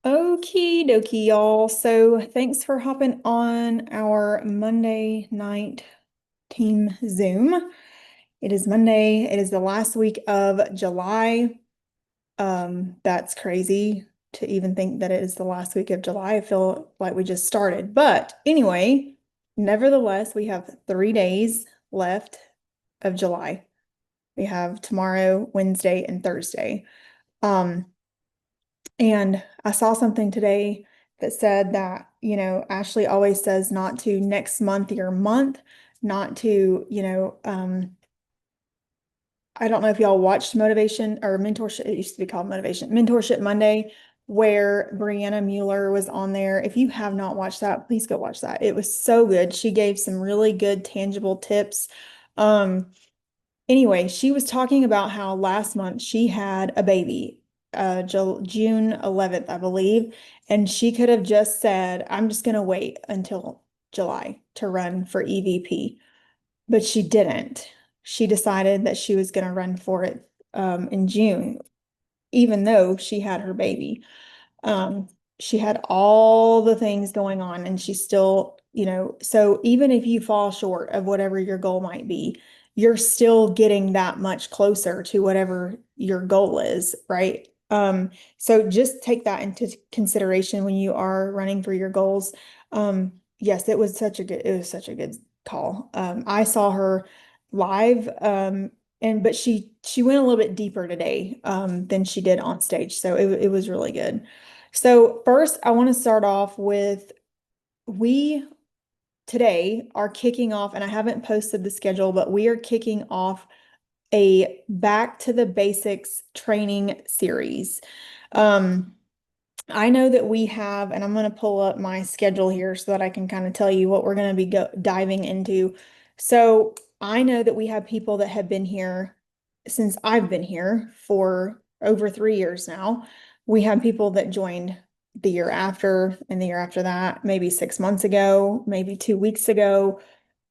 Okie dokie, y'all. So thanks for hopping on our Monday night team Zoom. It is Monday. It is the last week of July. That's crazy to even think that it is the last week of July. I feel like we just started. But anyway, nevertheless, we have 3 days left of July. We have tomorrow, Wednesday, and Thursday. Um, And I saw something today that said that, Ashley always says not to next month your month, not to, I don't know if y'all watched Motivation or Mentorship. It used to be called Mentorship Monday, where Brianna Mueller was on there. If you have not watched that, please go watch that. It was so good. She gave some really good, tangible tips. Um, Anyway, she was talking about how last month she had a baby, June 11th, I believe, and she could have just said, I'm just going to wait until July to run for EVP, but she didn't. She decided that she was going to run for it in June, even though she had her baby. Um, she had all the things going on and she still, so even if you fall short of whatever your goal might be, you're still getting that much closer to whatever your goal is, right? So just take that into consideration when you are running for your goals. Yes, it was such a good call. I saw her live, but she went a little bit deeper today, than she did on stage. So it was really good. So first, I want to start off with we today are kicking off, and I haven't posted the schedule, but we are kicking off a Back to the Basics training series. Um, I know that we have, and I'm going to pull up my schedule here so that I can kind of tell you what we're going to be diving into. So I know that we have people that have been here since I've been here for over 3 years now. We have people that joined the year after and the year after that, maybe 6 months ago, maybe 2 weeks ago,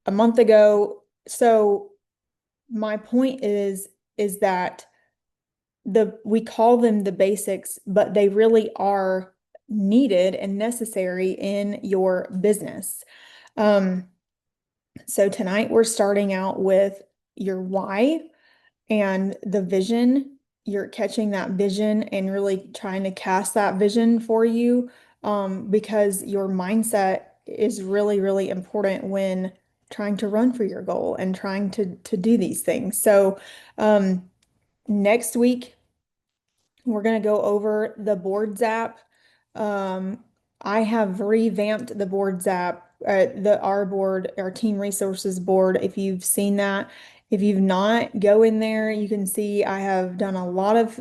a month ago. So my point is that we call them the basics, but they really are needed and necessary in your business. Um, so tonight we're starting out with your why and the vision. You're catching that vision and really trying to cast that vision for you, because your mindset is really, really important when trying to run for your goal and trying to do these things. So, next week we're going to go over the Boards app. Um, I have revamped the Boards app, our team resources board. If you've seen that, if you've not, go in there. You can see I have done a lot of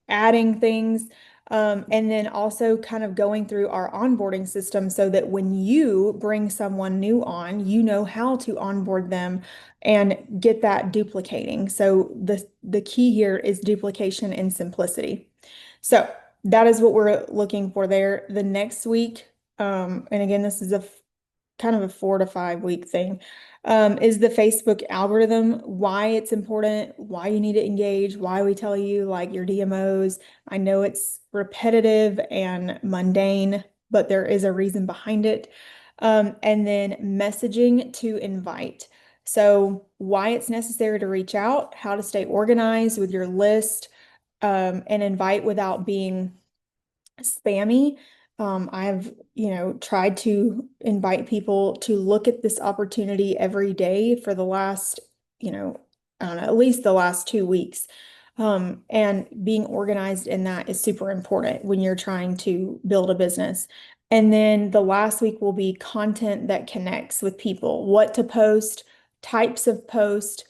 adding things. And then also kind of going through our onboarding system so that when you bring someone new on, you know how to onboard them and get that duplicating. So the key here is duplication and simplicity. So that is what we're looking for there. The next week, and again, this is a kind of a 4 to 5 week thing, is the Facebook algorithm, why it's important, why you need to engage, why we tell you like your DMOs. I know it's repetitive and mundane, but there is a reason behind it. And then messaging to invite. So why it's necessary to reach out, how to stay organized with your list, and invite without being spammy. I've, tried to invite people to look at this opportunity every day for the last, I don't know, at least the last 2 weeks. And being organized in that is super important when you're trying to build a business. And then the last week will be content that connects with people, what to post, types of post,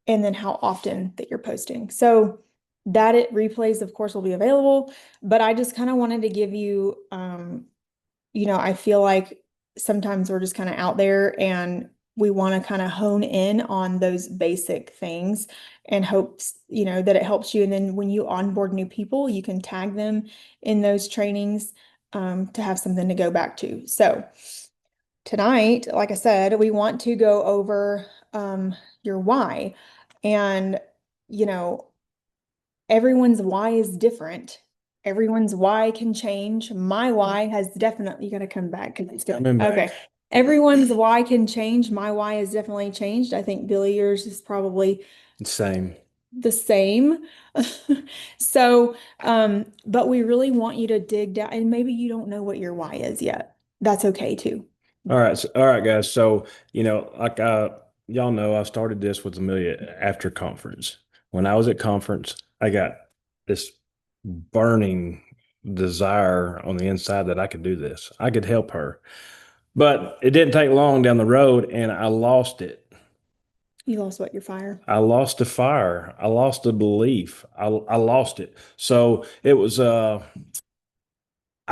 and then how often that you're posting. So replays, of course, will be available, but I just kind of wanted to give you, I feel like sometimes we're just kind of out there and we want to kind of hone in on those basic things and hopes, that it helps you. And then when you onboard new people, you can tag them in those trainings, to have something to go back to. So tonight, like I said, we want to go over, your why. And, you know, everyone's why is different. Everyone's why can change. My why has definitely, you gotta come back because it's good. Coming back. Okay. Everyone's why can change. My why has definitely changed. I think Billy, yours is probably Same. the same. So, but we really want you to dig down, and maybe you don't know what your why is yet. That's okay too. All right, guys. So, like y'all know, I started this with Amelia after conference. When I was at conference, I got this burning desire on the inside that I could do this. I could help her. But it didn't take long down the road and I lost it. You lost what, your fire? I lost the fire. I lost the belief. I lost it. So it was I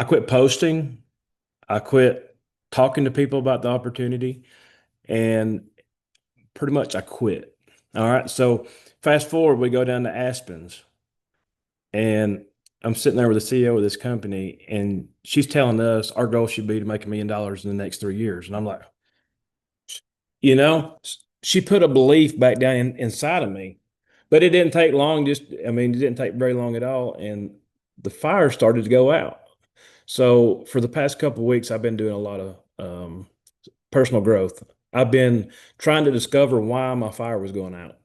quit posting. I quit talking to people about the opportunity and pretty much I quit. All right. So fast forward, we go down to Aspens and I'm sitting there with the CEO of this company and she's telling us our goal should be to make $1 million in the next 3 years. And I'm like, you know, she put a belief back down inside of me, but it didn't take long. I mean, it didn't take very long at all. And the fire started to go out. So for the past couple of weeks, I've been doing a lot of personal growth. I've been trying to discover why my fire was going out.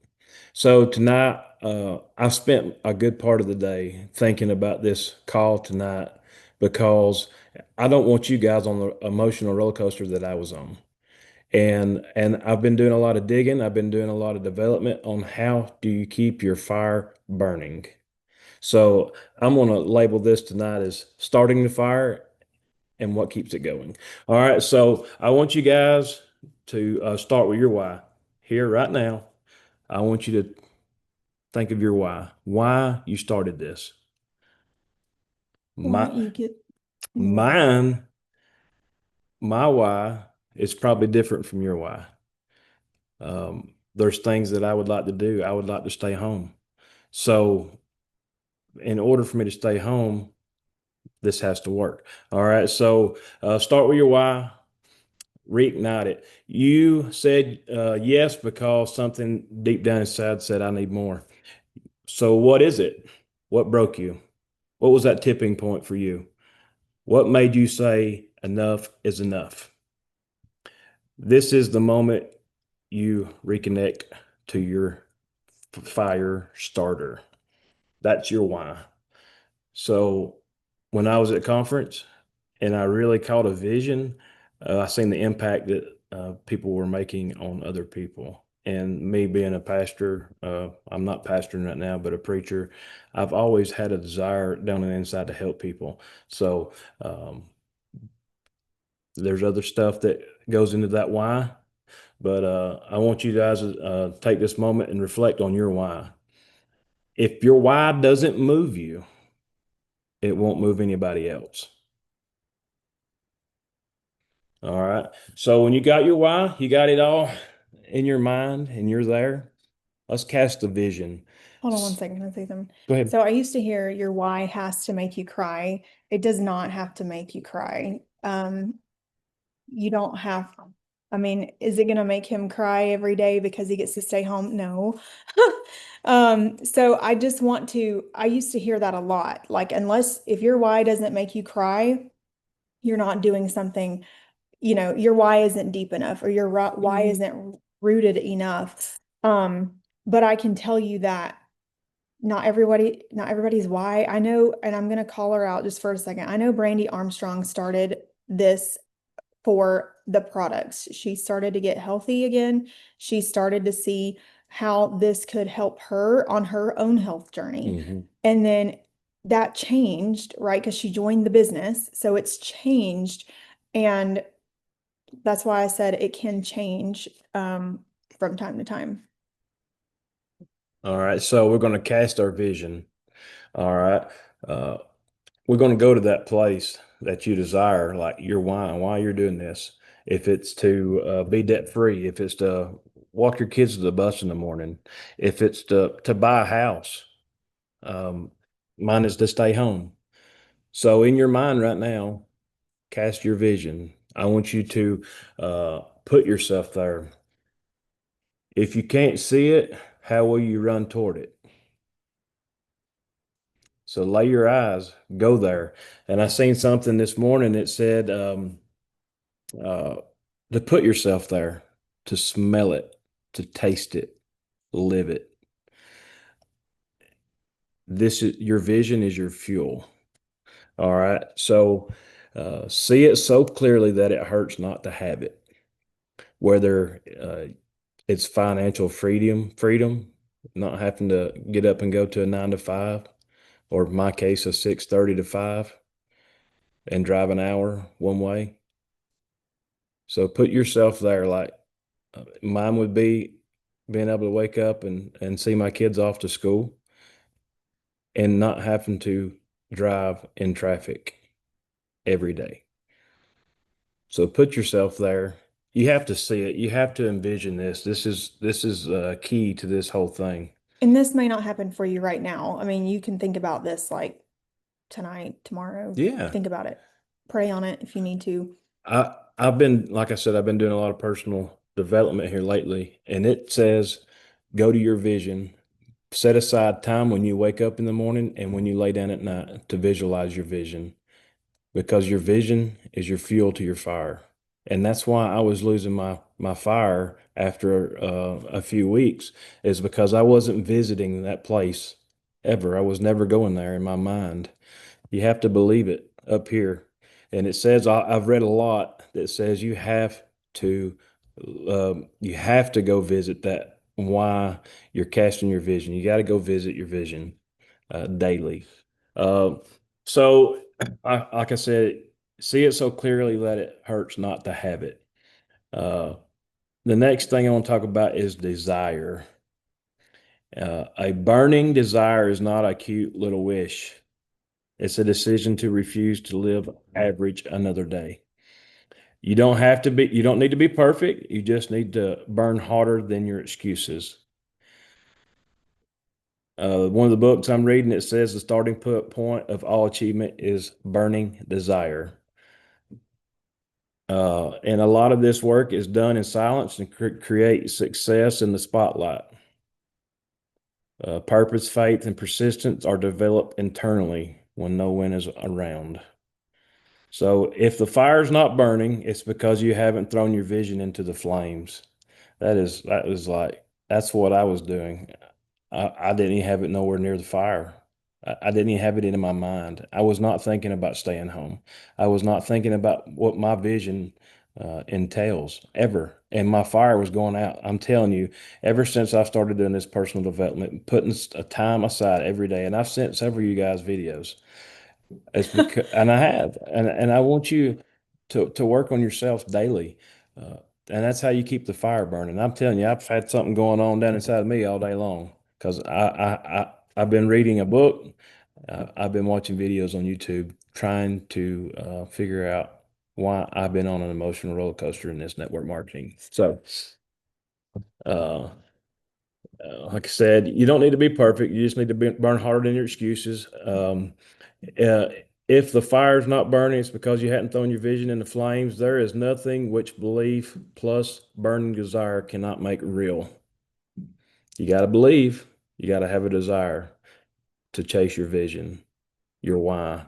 So tonight, I spent a good part of the day thinking about this call tonight because I don't want you guys on the emotional roller coaster that I was on. And I've been doing a lot of digging. I've been doing a lot of development on how do you keep your fire burning. So I'm going to label this tonight as starting the fire and what keeps it going. All right. So I want you guys to start with your why here right now. I want you to think of your why you started this. Why My don't you get your why? mine, my why is probably different from your why. There's things that I would like to do. I would like to stay home. So in order for me to stay home, this has to work. All right. So start with your why, reignite it. You said yes because something deep down inside said, I need more. So what is it? What broke you? What was that tipping point for you? What made you say enough is enough? This is the moment you reconnect to your fire starter. That's your why. So when I was at conference and I really caught a vision, I seen the impact that people were making on other people. And me being a pastor, I'm not pastoring right now, but a preacher, I've always had a desire down on the inside to help people. So um, there's other stuff that goes into that why, but I want you guys to take this moment and reflect on your why. If your why doesn't move you, it won't move anybody else. All right. So when you got your why, you got it all in your mind and you're there. Let's cast a vision. Hold on one second. Can I say something? Go ahead. So I used to hear your why has to make you cry. It does not have to make you cry. You don't have, I mean, is it going to make him cry every day because he gets to stay home? No. So I just want to, I used to hear that a lot. Like, unless if your why doesn't make you cry, you're not doing something, your why isn't deep enough or your why isn't rooted enough. But I can tell you that not everybody's why. I know, and I'm going to call her out just for a second. I know Brandy Armstrong started this for the products. She started to get healthy again. She started to see how this could help her on her own health journey. Hmm. And then that changed, right? Because she joined the business. So it's changed. And that's why I said it can change from time to time. All right. So we're going to cast our vision. All right. Uh, we're going to go to that place that you desire, like your why you're doing this. If it's to be debt free, if it's to walk your kids to the bus in the morning, if it's to buy a house, um, mine is to stay home. So in your mind right now, cast your vision. I want you to put yourself there. If you can't see it, how will you run toward it? So lay your eyes, go there. And I seen something this morning that said uh, to put yourself there, to smell it, to taste it, live it. This is your vision is your fuel. All right. So see it so clearly that it hurts not to have it. Whether it's financial freedom, not having to get up and go to a 9 to 5, or in my case, a 6:30 to 5, and drive an hour one way. So put yourself there. Like mine would be being able to wake up and see my kids off to school and not having to drive in traffic every day. So put yourself there. You have to see it. You have to envision this. This is key to this whole thing. And this may not happen for you right now. I mean, you can think about this like tonight, tomorrow. Yeah. Think about it. Pray on it if you need to. I've been, like I said, I've been doing a lot of personal development here lately, and it says go to your vision. Set aside time when you wake up in the morning and when you lay down at night to visualize your vision, because your vision is your fuel to your fire. And that's why I was losing my fire after a few weeks, is because I wasn't visiting that place ever. I was never going there in my mind. You have to believe it up here. And it says, I've read a lot that says you have to go visit that why you're casting your vision. You got to go visit your vision daily. Uh, so, like I said, see it so clearly that it hurts not to have it. Uh, the next thing I want to talk about is desire. A burning desire is not a cute little wish. It's a decision to refuse to live average another day. You don't need to be perfect. You just need to burn harder than your excuses. One of the books I'm reading, it says the starting point of all achievement is burning desire. And a lot of this work is done in silence and create success in the spotlight. Purpose, faith, and persistence are developed internally when no one is around. So if the fire's not burning, it's because you haven't thrown your vision into the flames. That's what I was doing. I didn't even have it nowhere near the fire. I didn't even have it in my mind. I was not thinking about staying home. I was not thinking about what my vision entails ever. And my fire was going out. I'm telling you, ever since I started doing this personal development, putting a time aside every day, and I've sent several of you guys videos. It's because, and I have, and I want you to work on yourself daily, and that's how you keep the fire burning. I'm telling you, I've had something going on down inside of me all day long because I've been reading a book, I've been watching videos on YouTube, trying to figure out why I've been on an emotional roller coaster in this network marketing. So, uh, like I said, you don't need to be perfect. You just need to burn harder than your excuses. Uh, if the fire's not burning, it's because you hadn't thrown your vision in the flames. There is nothing which belief plus burning desire cannot make real. You got to believe, you got to have a desire to chase your vision, your why.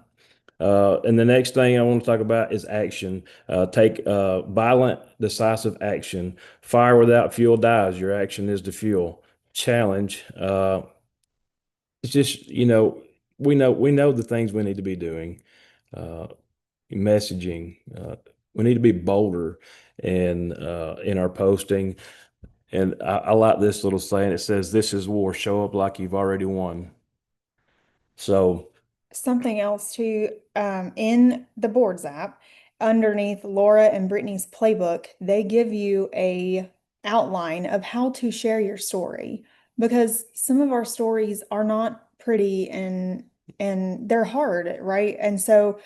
And the next thing I want to talk about is action. Take violent, decisive action. Fire without fuel dies. Your action is the fuel. Challenge. It's just, we know the things we need to be doing. Uh, Messaging. We need to be bolder in our posting. And I like this little saying. It says, "This is war. Show up like you've already won." So, Something else too, in the boards app, underneath Laura and Brittany's playbook, they give you a outline of how to share your story, because some of our stories are not pretty and they're hard, right? And so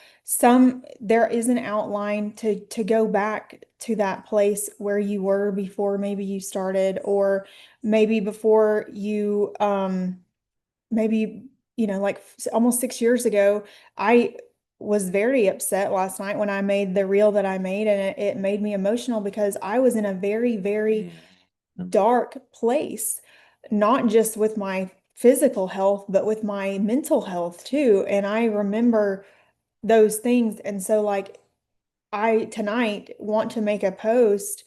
there is an outline to go back to that place where you were before maybe you started, or maybe before you maybe, like almost 6 years ago, I was very upset last night when I made the reel that I made, and it made me emotional because I was in a very, very dark place, not just with my physical health, but with my mental health too. And I remember those things. And so like I tonight want to make a post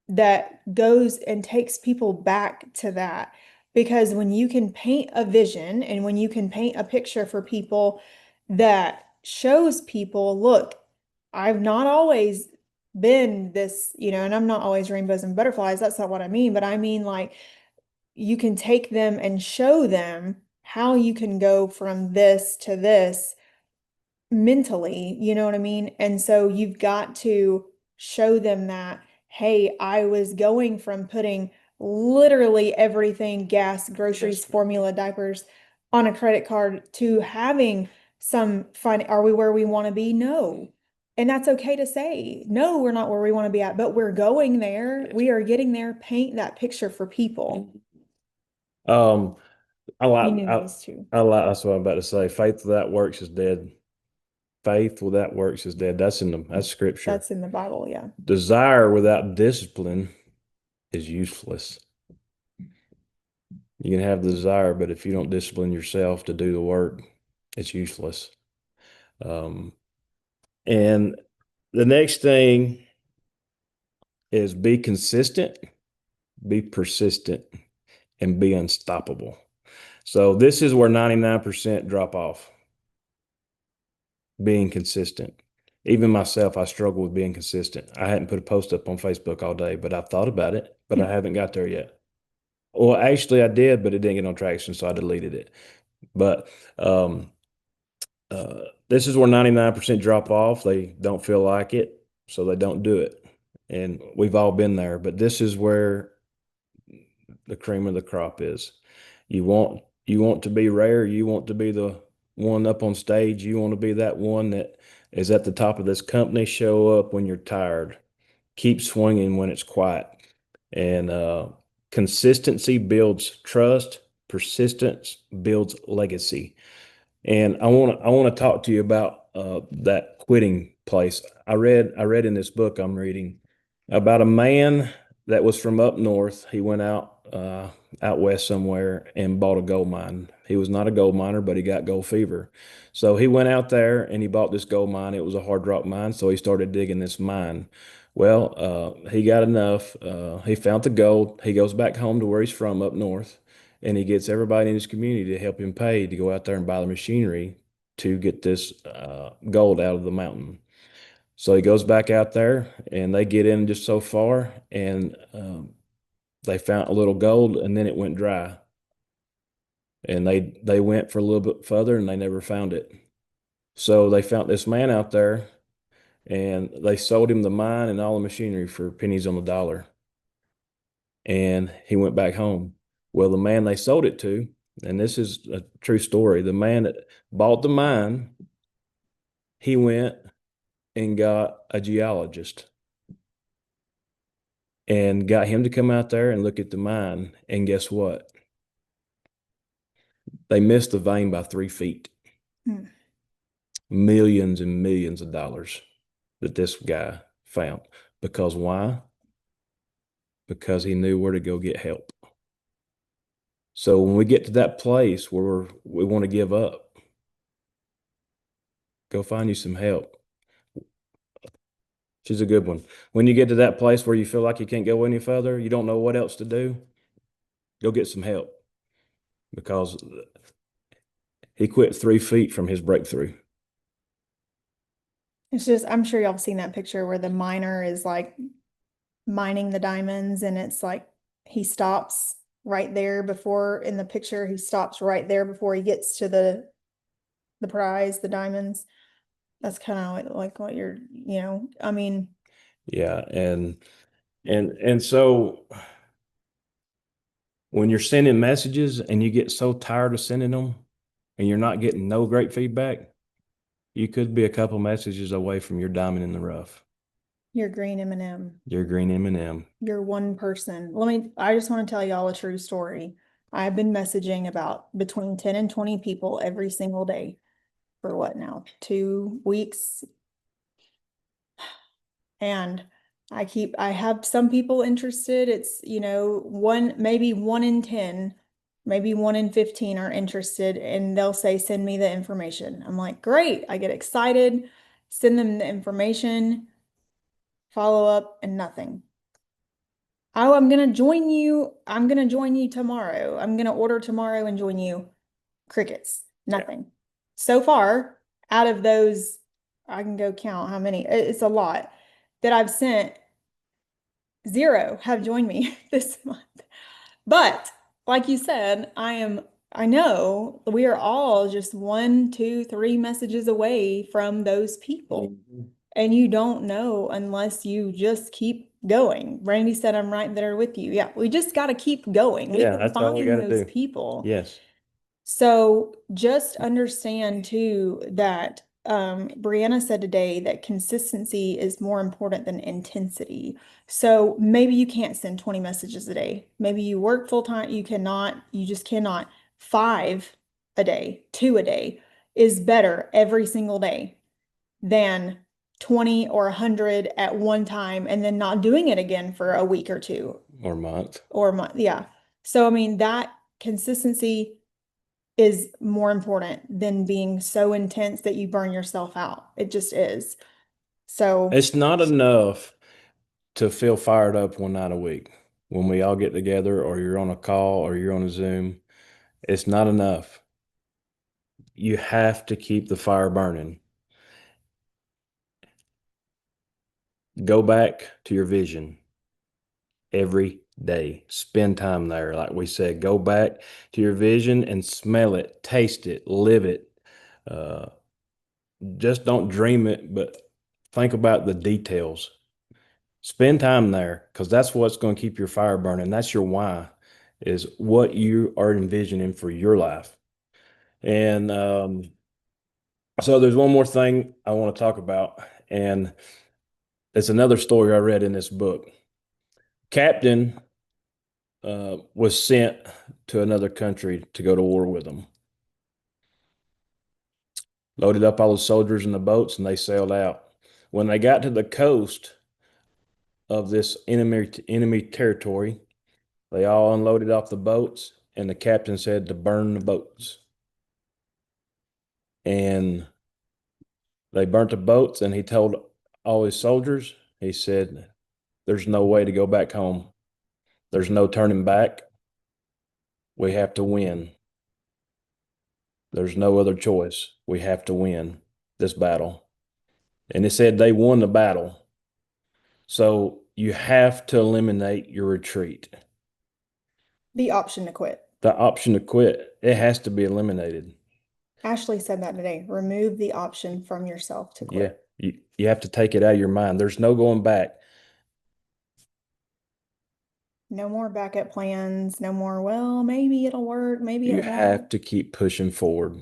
that goes and takes people back to that. Because when you can paint a vision and when you can paint a picture for people that shows people, look, I've not always been this, and I'm not always rainbows and butterflies. That's not what I mean. But I mean, like, you can take them and show them how you can go from this to this mentally, you know what I mean? And so you've got to show them that, hey, I was going from putting literally everything, gas, groceries, Yes. formula, diapers on a credit card to having some fun. Are we where we want to be? No. And that's okay to say, no, we're not where we want to be at, but we're going there. Yes. We are getting there. Paint that picture for people. Um, I You like, knew I, these two. I like, that's what I'm about to say. Faith without works is dead. Faith without works is dead. That's scripture. That's in the Bible. Yeah. Desire without discipline is useless. You can have the desire, but if you don't discipline yourself to do the work, it's useless. Um, and the next thing is be consistent, be persistent, and be unstoppable. So this is where 99% drop off. Being consistent. Even myself, I struggle with being consistent. I hadn't put a post up on Facebook all day, but I've thought about it, but I haven't got there yet. Well, actually, I did, but it didn't get no traction, so I deleted it. But um, this is where 99% drop off. They don't feel like it, so they don't do it. And we've all been there, but this is where the cream of the crop is. You want to be rare, you want to be the one up on stage, you want to be that one that is at the top of this company, show up when you're tired. Keep swinging when it's quiet. And consistency builds trust, persistence builds legacy. And I want to talk to you about that quitting place. I read in this book I'm reading about a man that was from up north. He went out west somewhere and bought a gold mine. He was not a gold miner, but he got gold fever. So he went out there and he bought this gold mine. It was a hard rock mine, so he started digging this mine. Well, he got enough. He found the gold. He goes back home to where he's from up north, and he gets everybody in his community to help him pay to go out there and buy the machinery to get this gold out of the mountain. So he goes back out there, and they get in just so far, and they found a little gold, and then it went dry. And they went for a little bit further, and they never found it. So they found this man out there, and they sold him the mine and all the machinery for pennies on the dollar. And he went back home. Well, the man they sold it to, and this is a true story, the man that bought the mine, he went and got a geologist and got him to come out there and look at the mine. And guess what? They missed the vein by 3 feet. Hmm. Millions and millions of dollars that this guy found. Because why? Because he knew where to go get help. So when we get to that place where we want to give up, go find you some help. She's a good one. When you get to that place where you feel like you can't go any further, you don't know what else to do, go get some help, because he quit 3 feet from his breakthrough. It's just, I'm sure y'all have seen that picture where the miner is like mining the diamonds and it's like he stops right there before in the picture, he stops right there before he gets to the prize, the diamonds. That's kind of like what you're, I mean, Yeah, and so when you're sending messages and you get so tired of sending them and you're not getting no great feedback, you could be a couple messages away from your diamond in the rough. you're green M&M. Your green M&M. You're one person. I just want to tell y'all a true story. I've been messaging about between 10 and 20 people every single day for what now? 2 weeks. And I have some people interested. It's, maybe 1 in 10 maybe 1 in 15 are interested, and they'll say, send me the information. I'm like, great. I get excited, send them the information, follow up, and nothing. Oh, I'm gonna join you. I'm gonna join you tomorrow. I'm gonna order tomorrow and join you. Crickets, Yeah. nothing. So far, out of those, I can go count how many, it's a lot that I've sent, 0 have joined me this month. But like you said, I know we are all just 1, 2, 3 messages away from those people. Mhm. And you don't know unless you just keep going. Randy said, I'm right there with you. Yeah, we just got to keep going. We Yeah, can that's all we find got to those do. people. Yes. So just understand too that Brianna said today that consistency is more important than intensity. So maybe you can't send 20 messages a day. Maybe you work full time, you just cannot. 5 a day, 2 a day is better every single day than 20 or 100 at one time and then not doing it again for a week or 2 Or month. or a month. Yeah. So, I mean, that consistency is more important than being so intense that you burn yourself out. It just is. So, It's not enough to feel fired up one night a week when we all get together, or you're on a call, or you're on a Zoom. It's not enough. You have to keep the fire burning. Go back to your vision every day. Spend time there. Like we said, go back to your vision and smell it, taste it, live it. Uh, just don't dream it, but think about the details. Spend time there, because that's what's going to keep your fire burning. That's your why, is what you are envisioning for your life. And so there's one more thing I want to talk about, and it's another story I read in this book. Captain was sent to another country to go to war with them. Loaded up all the soldiers in the boats, and they sailed out. When they got to the coast of this enemy territory, they all unloaded off the boats, and the captain said to burn the boats. And they burnt the boats, and he told all his soldiers, he said, there's no way to go back home. There's no turning back. We have to win. There's no other choice. We have to win this battle. And it said they won the battle. So you have to eliminate your retreat. the option to quit. The option to quit, it has to be eliminated. Ashley said that today. Remove the option from yourself to Yeah, quit. you have to take it out of your mind. There's no going back. No more backup plans. No more, well, maybe it'll work. Maybe You it have won't. to keep pushing forward.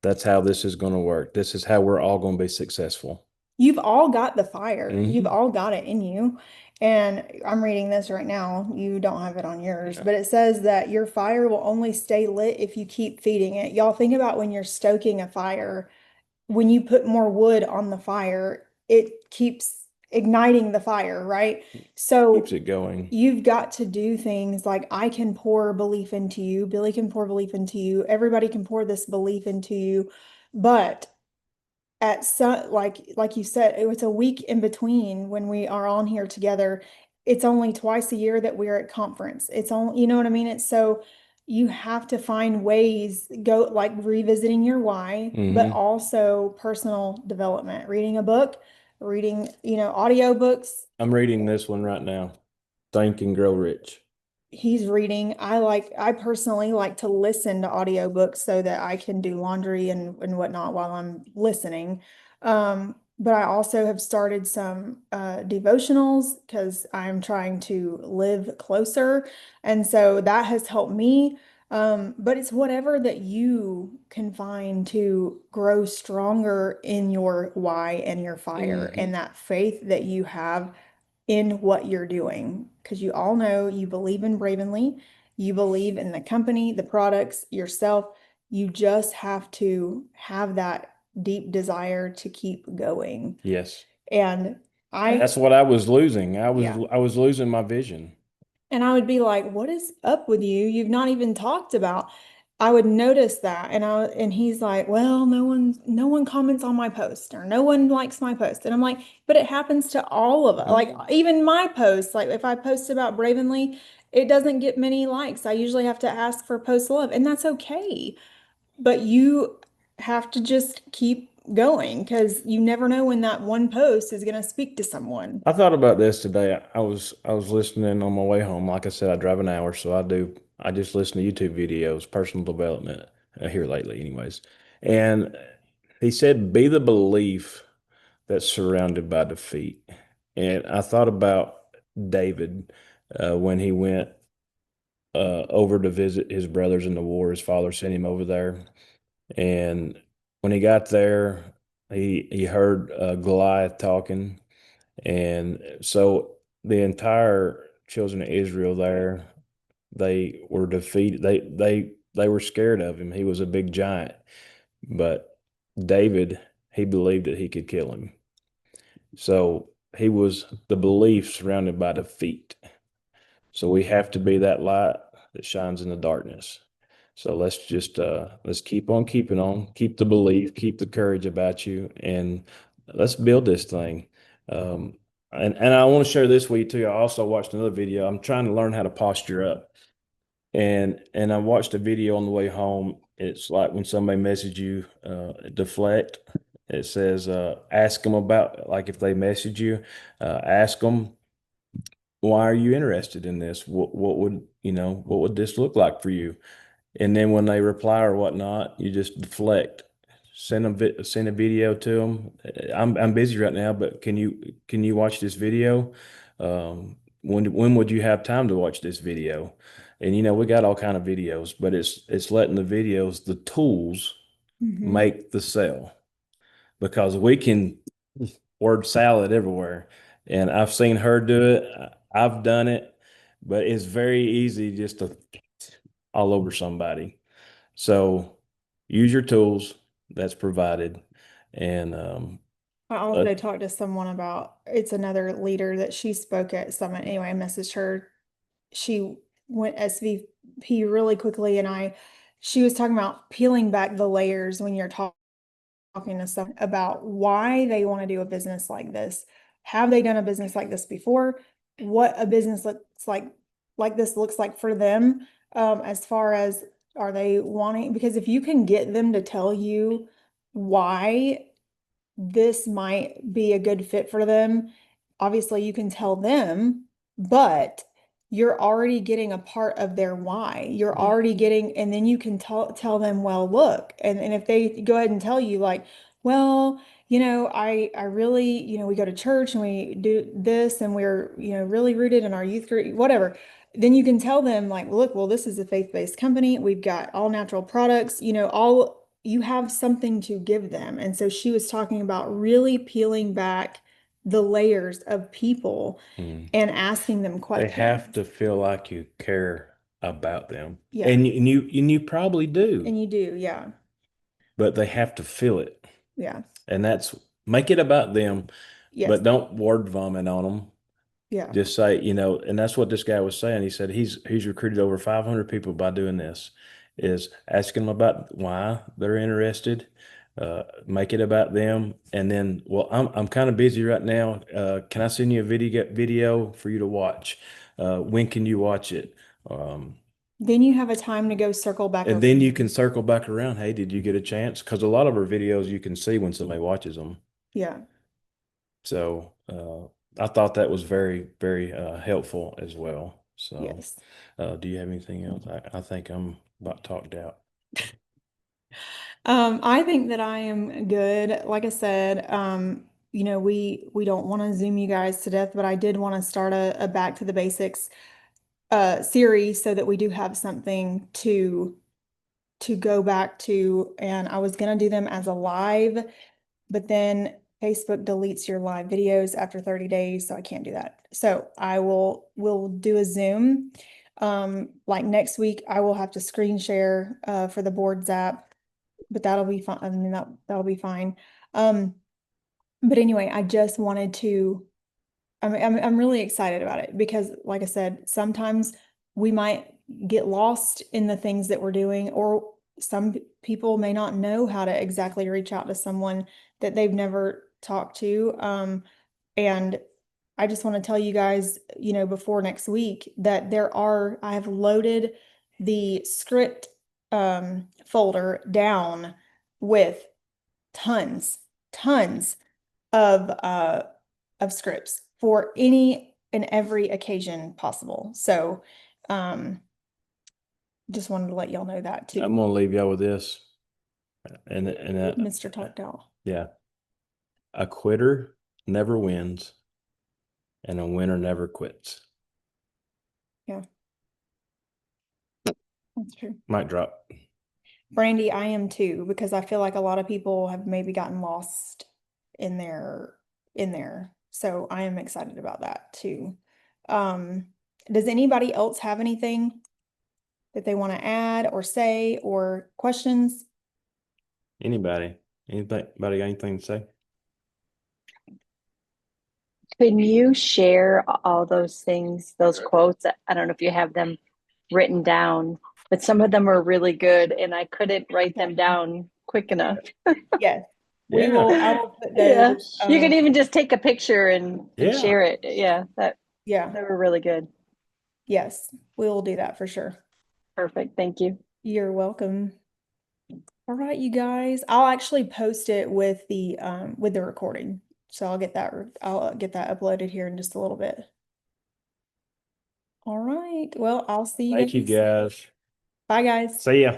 That's how this is going to work. This is how we're all going to be successful. You've all got the fire. You've Mhm. all got it in you. And I'm reading this right now. You don't have it on yours, Yeah. but it says that your fire will only stay lit if you keep feeding it. Y'all think about when you're stoking a fire, when you put more wood on the fire, it keeps igniting the fire, right? Keeps So it going. you've got to do things like I can pour belief into you, Billy can pour belief into you, everybody can pour this belief into you, but at some like you said, it was a week in between when we are on here together. It's only twice a year that we're at conference. It's only, you know what I mean? It's so you have to find ways, go like revisiting your why, but Hmm. also personal development, reading a book, reading, audio books. I'm reading this one right now. Think and Grow Rich. He's reading. I personally like to listen to audiobooks so that I can do laundry and whatnot while I'm listening. But I also have started some devotionals because I'm trying to live closer. And so that has helped me. But it's whatever that you can find to grow stronger in your why and your fire Mhm. and that faith that you have in what you're doing. Because you all know you believe in Bravenly, you believe in the company, the products, yourself. You just have to have that deep desire to keep going. Yes. And And I, that's what I was losing. yeah, I was losing my vision. And I would be like, what is up with you? You've not even talked about. I would notice that. And he's like, well, no one comments on my post or no one likes my post. And I'm like, but it happens to all of us. Like even my posts, like if I post about Bravenly, it doesn't get many likes. I usually have to ask for post love, and that's okay. But you have to just keep going because you never know when that one post is going to speak to someone. I thought about this today. I was listening on my way home. Like I said, I drive an hour, so I just listen to YouTube videos, personal development here lately, anyways. And he said, "Be the belief that's surrounded by defeat." And I thought about David when he went over to visit his brothers in the war. His father sent him over there, and when he got there, he heard Goliath talking. And so the entire children of Israel there, they were defeated. They were scared of him. He was a big giant. But David, he believed that he could kill him. So he was the belief surrounded by defeat. So we have to be that light that shines in the darkness. So let's keep on keeping on, keep the belief, keep the courage about you, and let's build this thing. Um, and I want to share this with you too. I also watched another video. I'm trying to learn how to posture up. And I watched a video on the way home. It's like when somebody messages you, deflect. It says, ask them about, like if they message you, ask them, why are you interested in this? What would, what would this look like for you? And then when they reply or whatnot, you just deflect. Send a video to them. I'm busy right now, but can you watch this video? When would you have time to watch this video? And we got all kind of videos, but it's letting the videos, the tools Mhm. make the sell, because we can word salad everywhere. And I've seen her do it. I've done it, but it's very easy just to all over somebody. So use your tools that's provided. And I uh, also talked to someone about it's another leader that she spoke at Summit. Anyway, I messaged her. She went SVP really quickly, and she was talking about peeling back the layers when you're talking to someone about why they want to do a business like this. Have they done a business like this before? What a business looks like this looks like for them, as far as are they wanting, because if you can get them to tell you why this might be a good fit for them. Obviously, you can tell them, but you're already getting a part of their why. You're already getting, and then you can tell them, well, look, and if they go ahead and tell you like, well, I really, we go to church and we do this and we're, really rooted in our youth group, whatever. Then you can tell them like, look, well, this is a faith-based company. We've got all natural products, all you have something to give them. And so she was talking about really peeling back the layers of people mm, and asking them they have questions. to feel like you care about them. Yeah. And you probably do, And you do. Yeah. but they have to feel it. Yeah. And that's make it about them, Yes. but don't word vomit on them. Yeah. Just say, and that's what this guy was saying. He said he's recruited over 500 people by doing this, is asking them about why they're interested, make it about them, and then, well, I'm kind of busy right now. Can I send you a video for you to watch? When can you watch it? Um, Then you have a time to go circle back and then around. you can circle back around. Hey, did you get a chance? Because a lot of our videos you can see when somebody watches them. Yeah. So I thought that was very, very helpful as well. So Yes. do you have anything else? I think I'm about talked out. I think that I am good. Like I said, we don't want to zoom you guys to death, but I did want to start a back to the basics series so that we do have something to go back to. And I was gonna do them as a live, but then Facebook deletes your live videos after 30 days, so I can't do that. So we'll do a Zoom. Like next week, I will have to screen share for the boards app, but that'll be fine. I mean, that'll be fine. But anyway, I just wanted to I'm really excited about it because, like I said, sometimes we might get lost in the things that we're doing, or some people may not know how to exactly reach out to someone that they've never talked to. And I just want to tell you guys, before next week that I have loaded the script folder down with tons of scripts for any and every occasion possible. So, just wanted to let y'all know that I'm too. gonna leave y'all with this. And Mr. Talked Out. yeah, a quitter never wins, and a winner never quits. Yeah, that's true. Mic drop. Brandy, I am too, because I feel like a lot of people have maybe gotten lost in there. So I am excited about that too. Does anybody else have anything that they want to add or say or questions? Anybody? Anybody got anything to say? Can you share all those things, those quotes? I don't know if you have them written down, but some of them are really good and I couldn't write them down quick enough. Yes, Yeah. I will put Yeah. those, You can even just take a picture and Yeah. share it. Yeah, yeah, they were really good. yes, we will do that for sure. Perfect. Thank you. You're welcome. All right, you guys, I'll actually post it with the recording. So I'll get that uploaded here in just a little bit. All right. Well, I'll see you Thank you, guys. guys. Bye, guys. See ya.